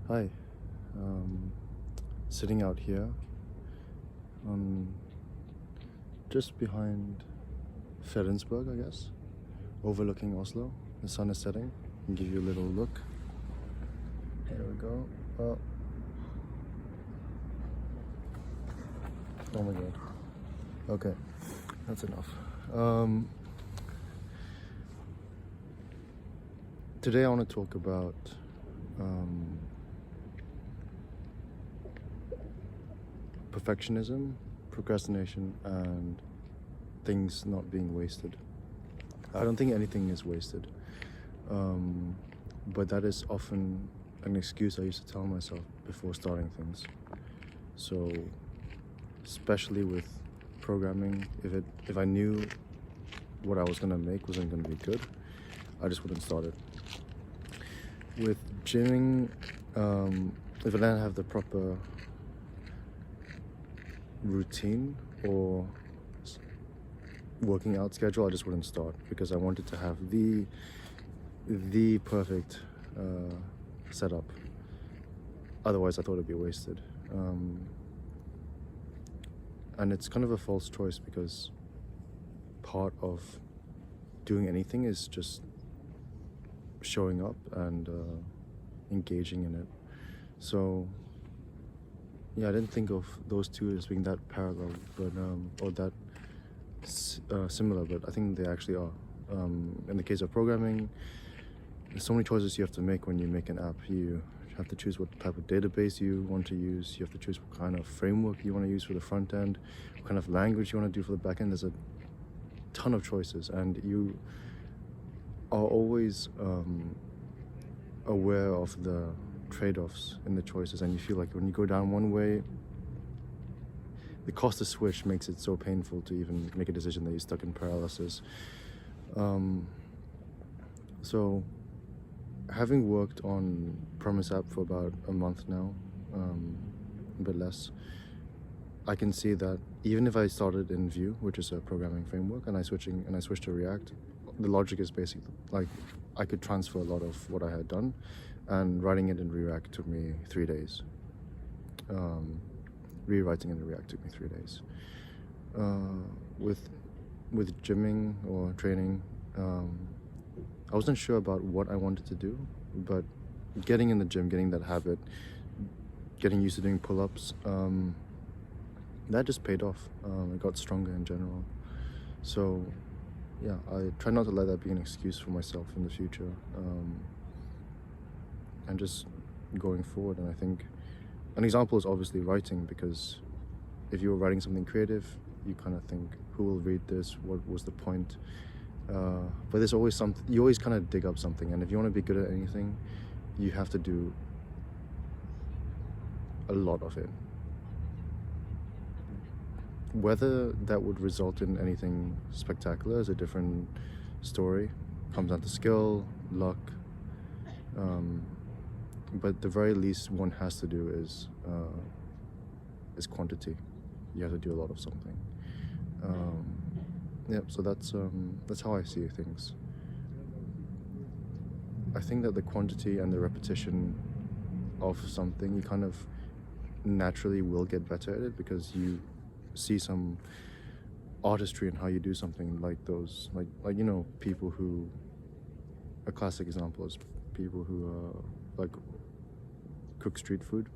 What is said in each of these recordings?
Hi, um, sitting out here on just behind Fredensborg, I guess, overlooking Oslo. The sun is setting. I'll give you a little look. There we go. Oh my god. Okay, that's enough. Today I want to talk about perfectionism, procrastination, and things not being wasted. I don't think anything is wasted, but that is often an excuse I used to tell myself before starting things. So, especially with programming, if I knew what I was gonna make wasn't gonna be good, I just wouldn't start it. With gymming, if I didn't have the proper routine or working out schedule, I just wouldn't start because I wanted to have the perfect setup. Otherwise, I thought it'd be wasted. And it's kind of a false choice because part of doing anything is just showing up and engaging in it. So yeah, I didn't think of those two as being that parallel, but or that similar, but I think they actually are. In the case of programming, there's so many choices you have to make when you make an app. You have to choose what type of database you want to use. You have to choose what kind of framework you want to use for the front end, what kind of language you want to do for the back end. There's a ton of choices, and you are always aware of the trade-offs in the choices, and you feel like when you go down one way, the cost to switch makes it so painful to even make a decision that you're stuck in paralysis. So having worked on Promise App for about a month now, a bit less, I can see that even if I started in Vue, which is a programming framework, and I switched to React, the logic is basically like I could transfer a lot of what I had done, and writing it in React took me 3 days. Rewriting in React took me 3 days. With gymming or training, I wasn't sure about what I wanted to do, but getting in the gym, getting that habit, getting used to doing pull-ups, that just paid off. I got stronger in general. So yeah, I try not to let that be an excuse for myself in the future, and just going forward. And I think an example is obviously writing, because if you're writing something creative, you kind of think, who will read this? What was the point? But there's always something, you always kind of dig up something, and if you want to be good at anything, you have to do a lot of it. Whether that would result in anything spectacular is a different story. Comes down to skill, luck, but the very least one has to do is quantity. You have to do a lot of something. Yeah, so that's how I see things. I think that the quantity and the repetition of something, you kind of naturally will get better at it, because you see some artistry in how you do something, like those, like you know, people who, a classic example is people who like cook street food.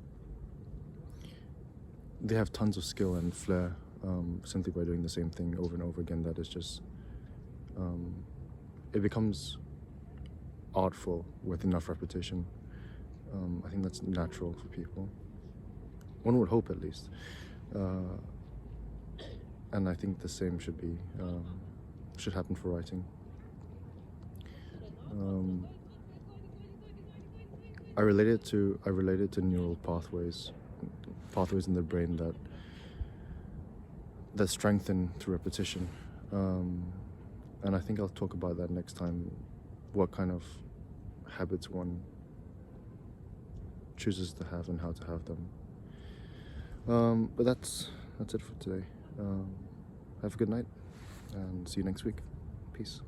They have tons of skill and flair, simply by doing the same thing over and over again. That is just, it becomes artful with enough repetition. I think that's natural for people. One would hope, at least. And I think the same should happen for writing. I related to neural pathways in the brain that strengthen through repetition, and I think I'll talk about that next time. What kind of habits one chooses to have and how to have them. But that's it for today. Have a good night, and see you next week. Peace.